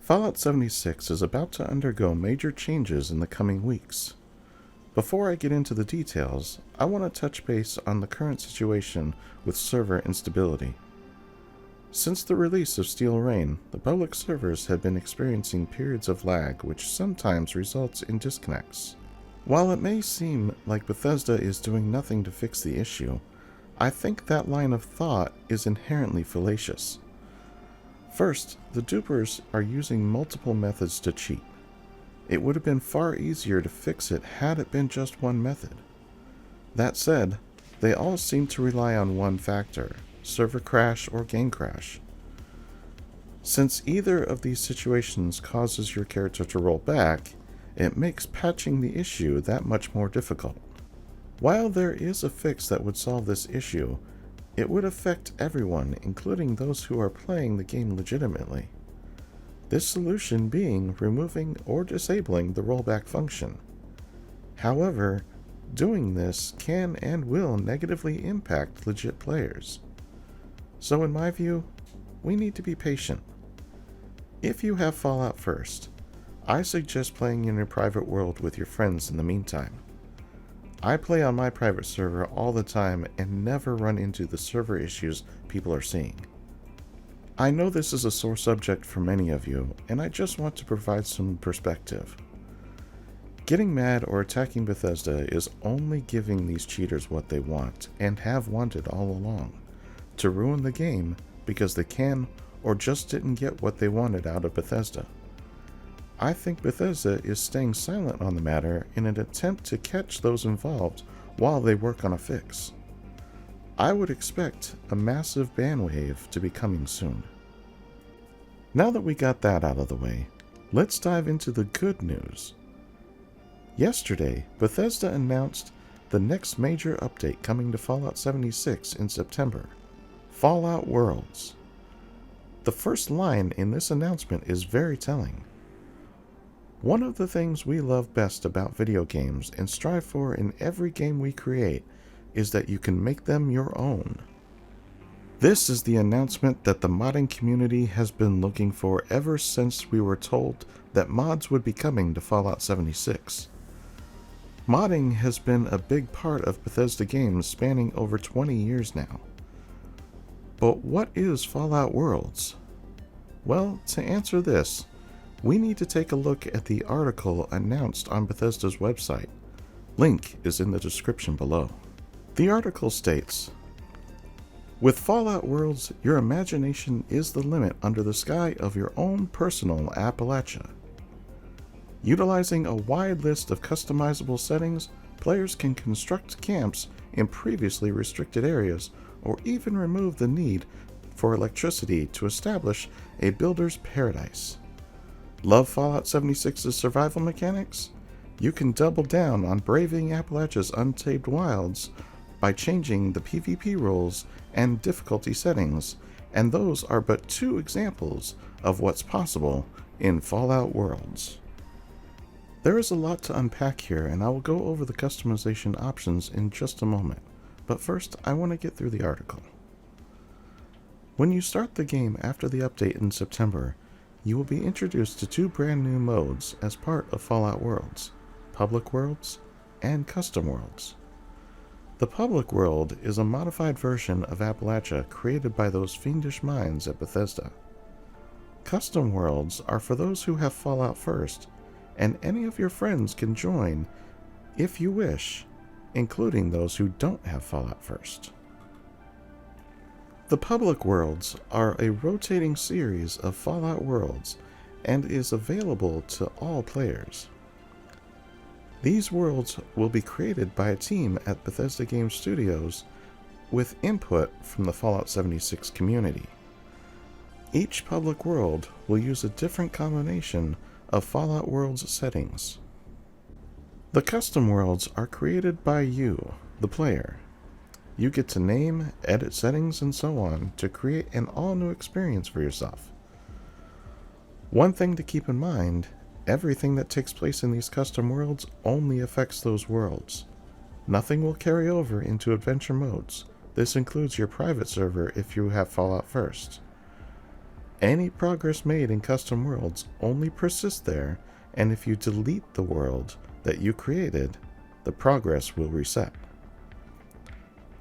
Fallout 76 is about to undergo major changes in the coming weeks. Before I get into the details, I want to touch base on the current situation with server instability. Since the release of Steel Rain, the public servers have been experiencing periods of lag which sometimes results in disconnects. While it may seem like Bethesda is doing nothing to fix the issue, I think that line of thought is inherently fallacious. First, the dupers are using multiple methods to cheat. It would have been far easier to fix it had it been just one method. That said, they all seem to rely on one factor: server crash or game crash. Since either of these situations causes your character to roll back, it makes patching the issue that much more difficult. While there is a fix that would solve this issue, it would affect everyone, including those who are playing the game legitimately. This solution being removing or disabling the rollback function. However, doing this can and will negatively impact legit players. So in my view, we need to be patient. If you have Fallout first, I suggest playing in your private world with your friends in the meantime. I play on my private server all the time and never run into the server issues people are seeing. I know this is a sore subject for many of you, and I just want to provide some perspective. Getting mad or attacking Bethesda is only giving these cheaters what they want, and have wanted all along: to ruin the game because they can or just didn't get what they wanted out of Bethesda. I think Bethesda is staying silent on the matter in an attempt to catch those involved while they work on a fix. I would expect a massive ban wave to be coming soon. Now that we got that out of the way, let's dive into the good news. Yesterday, Bethesda announced the next major update coming to Fallout 76 in September: Fallout Worlds. The first line in this announcement is very telling. One of the things we love best about video games and strive for in every game we create is that you can make them your own. This is the announcement that the modding community has been looking for ever since we were told that mods would be coming to Fallout 76. Modding has been a big part of Bethesda games spanning over 20 years now. But what is Fallout Worlds? Well, to answer this, we need to take a look at the article announced on Bethesda's website. Link is in the description below. The article states, "With Fallout Worlds, your imagination is the limit under the sky of your own personal Appalachia. Utilizing a wide list of customizable settings, players can construct camps in previously restricted areas or even remove the need for electricity to establish a builder's paradise. Love Fallout 76's survival mechanics? You can double down on braving Appalachia's untamed wilds by changing the PvP rules and difficulty settings, and those are but two examples of what's possible in Fallout Worlds." There is a lot to unpack here, and I will go over the customization options in just a moment, but first I want to get through the article. When you start the game after the update in September, you will be introduced to two brand new modes as part of Fallout Worlds: Public Worlds and Custom Worlds. The Public World is a modified version of Appalachia created by those fiendish minds at Bethesda. Custom Worlds are for those who have Fallout first, and any of your friends can join if you wish, including those who don't have Fallout first. The Public Worlds are a rotating series of Fallout worlds and is available to all players. These worlds will be created by a team at Bethesda Game Studios with input from the Fallout 76 community. Each public world will use a different combination of Fallout Worlds settings. The custom worlds are created by you, the player. You get to name, edit settings, and so on to create an all-new experience for yourself. One thing to keep in mind: everything that takes place in these custom worlds only affects those worlds. Nothing will carry over into adventure modes. This includes your private server if you have Fallout first. Any progress made in custom worlds only persists there, and if you delete the world that you created, the progress will reset.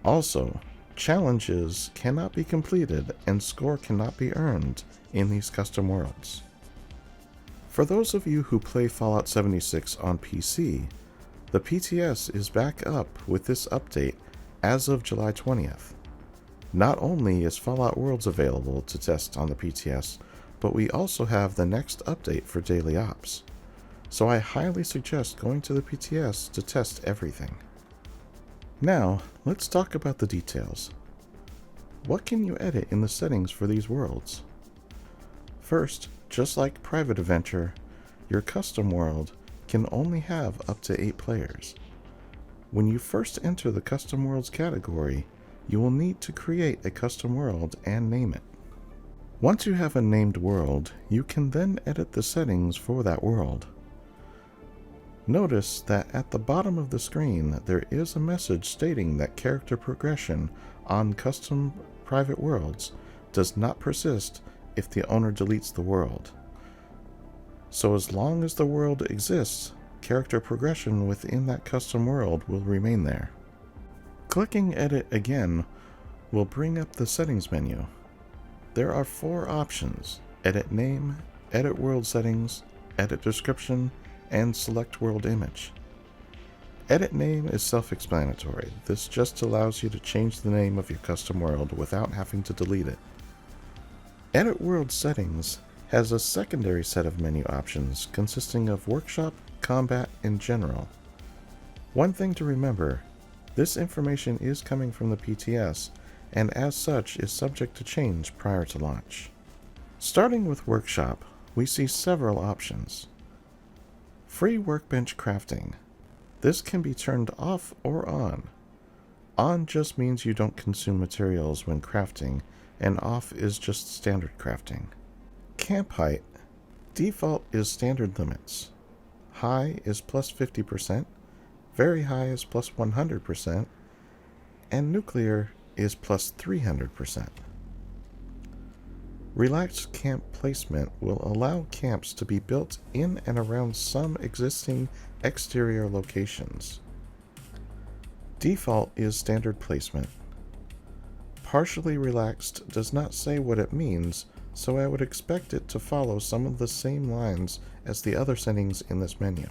Also, challenges cannot be completed and score cannot be earned in these custom worlds. For those of you who play Fallout 76 on PC, the PTS is back up with this update as of July 20th. Not only is Fallout Worlds available to test on the PTS, but we also have the next update for daily ops. So I highly suggest going to the PTS to test everything. Now, let's talk about the details. What can you edit in the settings for these worlds? First, just like Private Adventure, your custom world can only have up to 8 players. When you first enter the Custom Worlds category, you will need to create a custom world and name it. Once you have a named world, you can then edit the settings for that world. Notice that at the bottom of the screen there is a message stating that character progression on custom private worlds does not persist if the owner deletes the world. So as long as the world exists, character progression within that custom world will remain there. Clicking Edit again will bring up the settings menu. There are 4 options: Edit Name, Edit World Settings, Edit Description, and Select World Image. Edit Name is self-explanatory. This just allows you to change the name of your custom world without having to delete it. Edit World Settings has a secondary set of menu options consisting of Workshop, Combat, and General. One thing to remember, this information is coming from the PTS, and as such is subject to change prior to launch. Starting with Workshop, we see several options. Free Workbench Crafting. This can be turned off or on. On just means you don't consume materials when crafting, and off is just standard crafting. Camp Height. Default is standard limits. High is plus 50%, Very High is plus 100%, and Nuclear is plus 300%. Relaxed camp placement will allow camps to be built in and around some existing exterior locations. Default is standard placement. Partially relaxed does not say what it means, so I would expect it to follow some of the same lines as the other settings in this menu.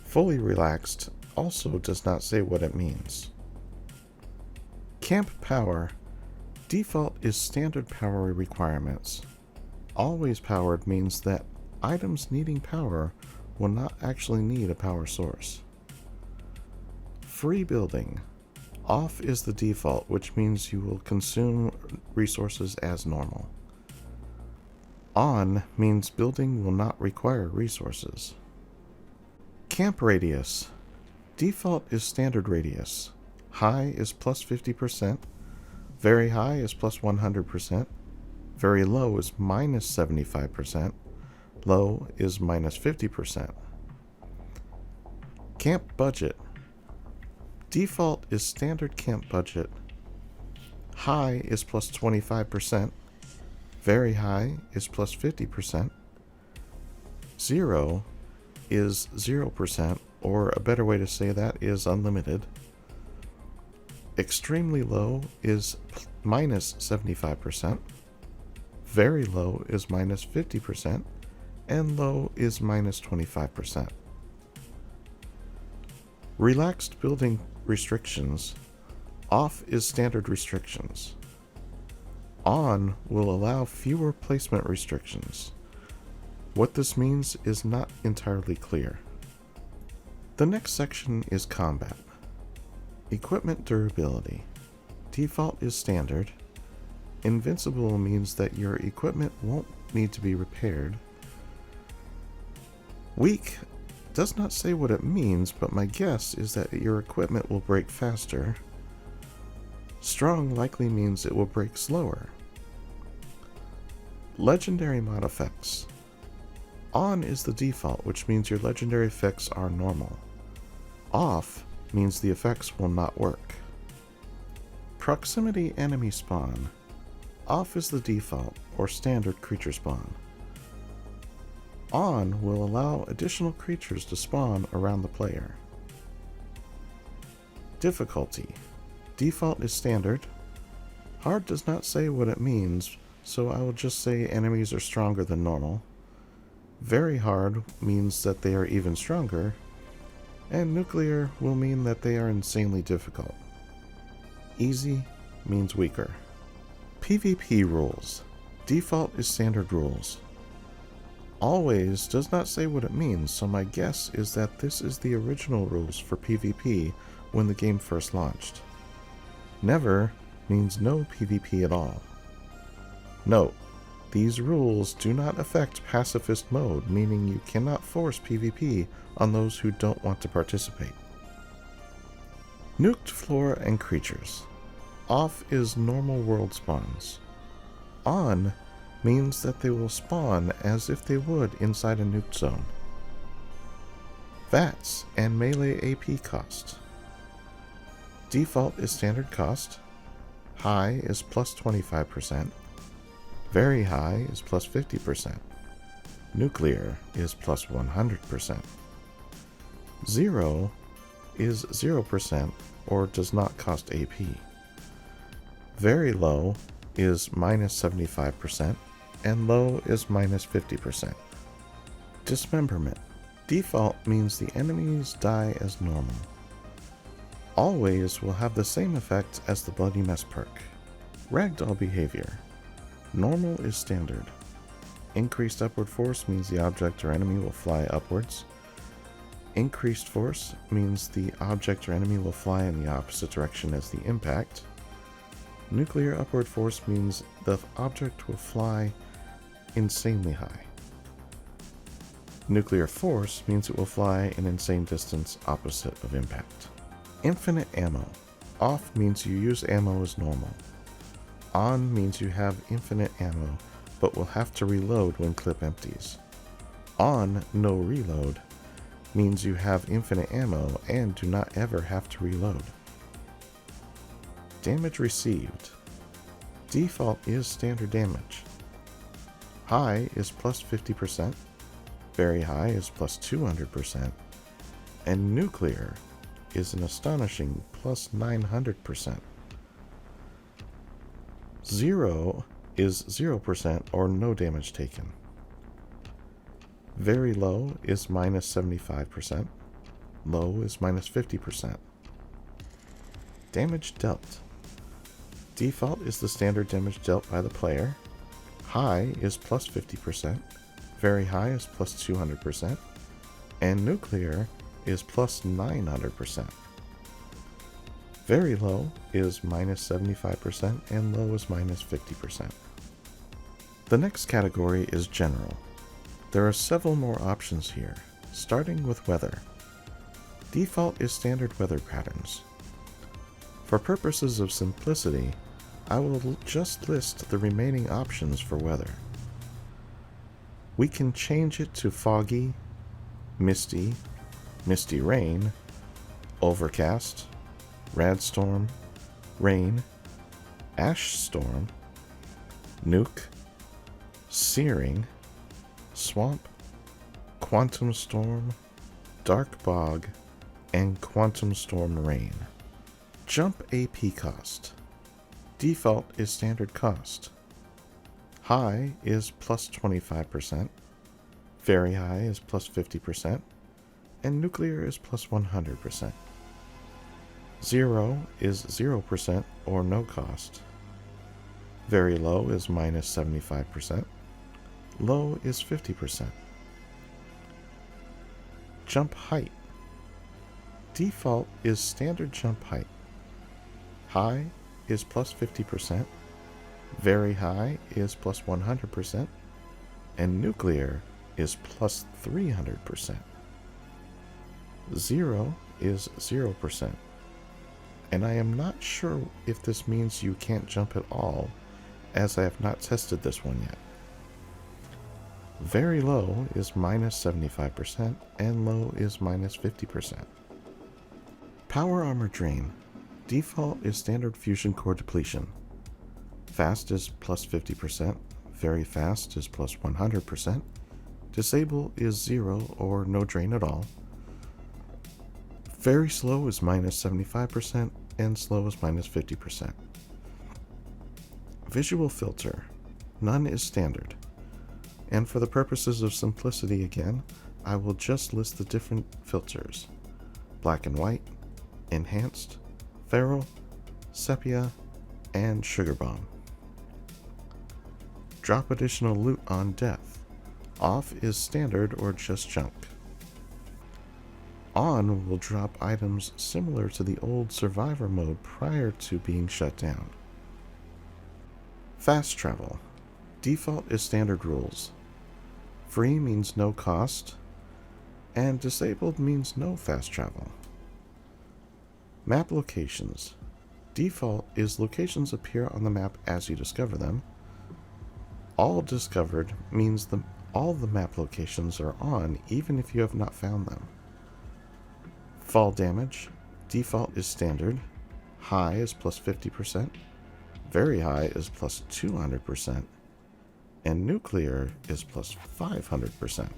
Fully relaxed also does not say what it means. Camp Power. Default is standard power requirements. Always powered means that items needing power will not actually need a power source. Free Building. Off is the default, which means you will consume resources as normal. On means building will not require resources. Camp Radius. Default is standard radius. High is plus 50%. Very high is plus 100%. Very low is minus 75%. Low is minus 50%. Camp Budget. Default is standard camp budget. High is plus 25%. Very high is plus 50%. Zero is 0%, or a better way to say that is unlimited. Extremely low is minus 75%. Very low is minus 50%. And low is minus 25%. Relaxed building restrictions. Off is standard restrictions. On will allow fewer placement restrictions. What this means is not entirely clear. The next section is Combat. Equipment Durability. Default is standard. Invincible means that your equipment won't need to be repaired. Weak does not say what it means, but my guess is that your equipment will break faster. Strong likely means it will break slower. Legendary mod effects. On is the default, which means your legendary effects are normal. Off means the effects will not work. Proximity enemy spawn. Off is the default or standard creature spawn. On will allow additional creatures to spawn around the player. Difficulty. Default is standard. Hard does not say what it means, so I will just say enemies are stronger than normal. Very hard means that they are even stronger, and nuclear will mean that they are insanely difficult. Easy means weaker. PvP rules. Default is standard rules. Always does not say what it means, so my guess is that this is the original rules for PvP when the game first launched. Never means no PvP at all. Note, these rules do not affect pacifist mode, meaning you cannot force PvP on those who don't want to participate. Nuked flora and creatures. Off is normal world spawns. On means that they will spawn as if they would inside a nuked zone. VATS and melee AP cost. Default is standard cost. High is plus 25%. Very high is plus 50%. Nuclear is plus 100%. Zero is 0% or does not cost AP. Very low is minus 75% and low is minus 50%. Dismemberment. Default means the enemies die as normal. Always will have the same effect as the Bloody Mess perk. Ragdoll behavior. Normal is standard. Increased upward force means the object or enemy will fly upwards. Increased force means the object or enemy will fly in the opposite direction as the impact. Nuclear upward force means the object will fly insanely high. Nuclear force means it will fly an insane distance opposite of impact. Infinite ammo. Off means you use ammo as normal. On means you have infinite ammo, but will have to reload when clip empties. On no reload means you have infinite ammo and do not ever have to reload. Damage received. Default is standard damage. High is plus 50%, very high is plus 200%, and nuclear is an astonishing plus 900%. Zero is 0% or no damage taken. Very low is minus 75%. Low is minus 50%. Damage dealt. Default is the standard damage dealt by the player. High is plus 50%. Very high is plus 200%. And nuclear is plus 900%. Very low is minus 75% and low is minus 50%. The next category is general. There are several more options here, starting with weather. Default is standard weather patterns. For purposes of simplicity, I will just list the remaining options for weather. We can change it to foggy, misty, misty rain, overcast, radstorm, rain, ash storm, nuke, searing, swamp, quantum storm, dark bog, and quantum storm rain. Jump AP cost. Default is standard cost. High is plus 25%, very high is plus 50%, and nuclear is plus 100%. Zero is 0% or no cost. Very low is minus 75%. Low is 50%. Jump height. Default is standard jump height. High is plus 50%. Very high is plus 100%. And nuclear is plus 300%. Zero is 0%. And I am not sure if this means you can't jump at all, as I have not tested this one yet. Very low is minus 75% and low is minus 50%. Power armor drain. Default is standard fusion core depletion. Fast is plus 50%, very fast is plus 100%, disable is 0 or no drain at all, very slow is minus 75%, and slow is minus 50%. Visual filter, none is standard. And for the purposes of simplicity again, I will just list the different filters: black and white, enhanced, feral, sepia, and sugar bomb. Drop additional loot on death. Off is standard or just junk. On will drop items similar to the old survivor mode prior to being shut down. Fast travel. Default is standard rules. Free means no cost, and disabled means no fast travel. Map locations. Default is locations appear on the map as you discover them. All discovered means all the map locations are on even if you have not found them. Fall damage. Default is standard. High is plus 50%. Very high is plus 200%. And nuclear is plus 500%.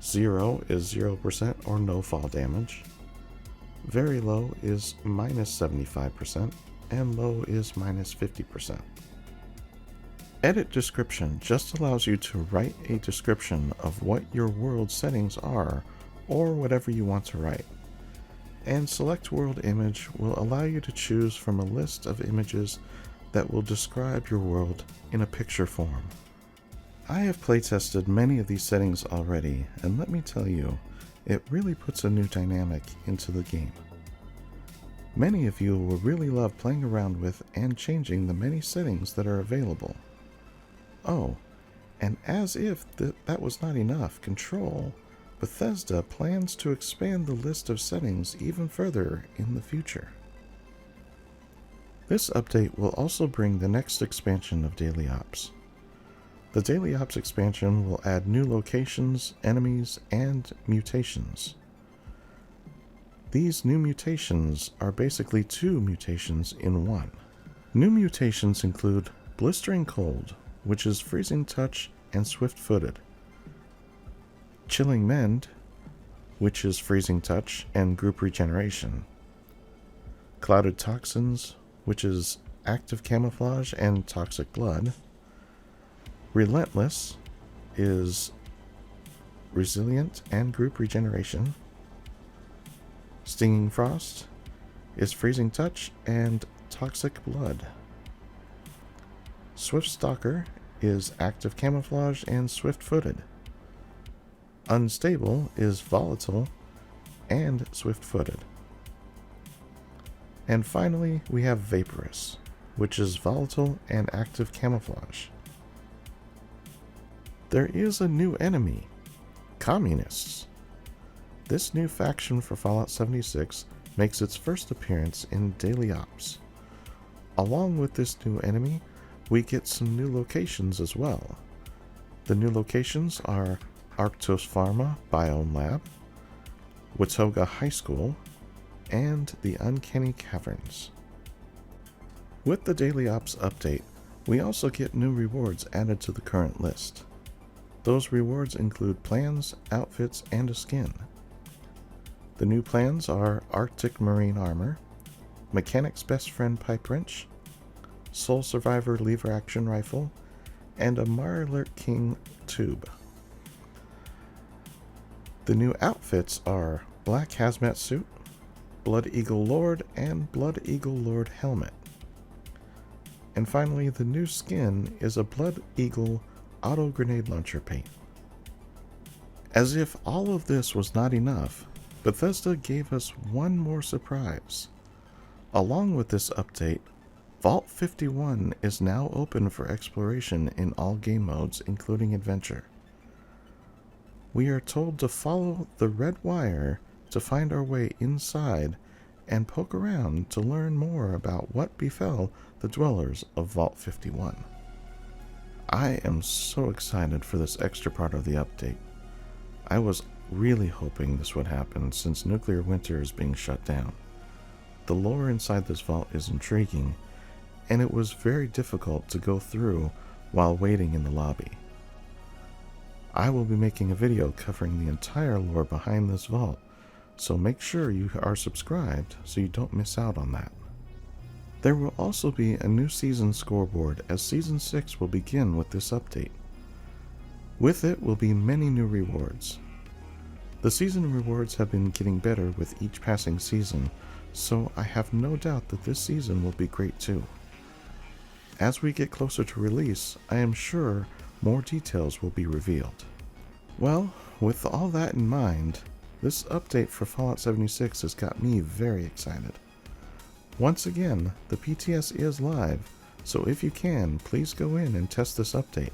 0 is 0% or no fall damage. Very low is minus 75%, and low is minus 50%. Edit description just allows you to write a description of what your world settings are, or whatever you want to write. And select world image will allow you to choose from a list of images that will describe your world in a picture form. I have playtested many of these settings already, and let me tell you, it really puts a new dynamic into the game. Many of you will really love playing around with and changing the many settings that are available. Oh, and as if that was not enough, Bethesda plans to expand the list of settings even further in the future. This update will also bring the next expansion of Daily Ops. The Daily Ops expansion will add new locations, enemies, and mutations. These new mutations are basically 2 mutations in one. New mutations include Blistering Cold, which is freezing touch and swift-footed. Chilling Mend, which is freezing touch and group regeneration. Clouded Toxins, which is active camouflage and toxic blood. Relentless is resilient and group regeneration. Stinging Frost is freezing touch and toxic blood. Swift Stalker is active camouflage and swift-footed. Unstable is volatile and swift-footed. And finally, we have Vaporous, which is volatile and active camouflage. There is a new enemy, Communists. This new faction for Fallout 76 makes its first appearance in Daily Ops. Along with this new enemy, we get some new locations as well. The new locations are Arctos Pharma Biome Lab, Watoga High School, and the Uncanny Caverns. With the Daily Ops update, we also get new rewards added to the current list. Those rewards include plans, outfits, and a skin. The new plans are Arctic Marine Armor, Mechanic's Best Friend Pipe Wrench, Soul Survivor Lever Action Rifle, and a Marler King Tube. The new outfits are Black Hazmat Suit, Blood Eagle Lord, and Blood Eagle Lord Helmet. And finally, the new skin is a Blood Eagle Auto Grenade Launcher paint. As if all of this was not enough, Bethesda gave us one more surprise. Along with this update, Vault 51 is now open for exploration in all game modes, including Adventure. We are told to follow the red wire to find our way inside and poke around to learn more about what befell the dwellers of Vault 51. I am so excited for this extra part of the update. I was really hoping this would happen since Nuclear Winter is being shut down. The lore inside this vault is intriguing, and it was very difficult to go through while waiting in the lobby. I will be making a video covering the entire lore behind this vault, so make sure you are subscribed so you don't miss out on that. There will also be a new season scoreboard, as Season 6 will begin with this update. With it will be many new rewards. The season rewards have been getting better with each passing season, so I have no doubt that this season will be great too. As we get closer to release, I am sure more details will be revealed. Well, with all that in mind, this update for Fallout 76 has got me very excited. Once again, the PTS is live, so if you can, please go in and test this update.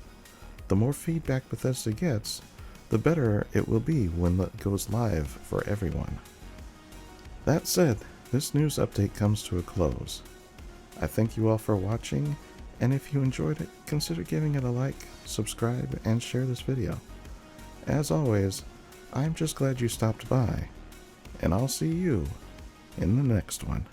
The more feedback Bethesda gets, the better it will be when it goes live for everyone. That said, this news update comes to a close. I thank you all for watching, and if you enjoyed it, consider giving it a like, subscribe, and share this video. As always, I'm just glad you stopped by, and I'll see you in the next one.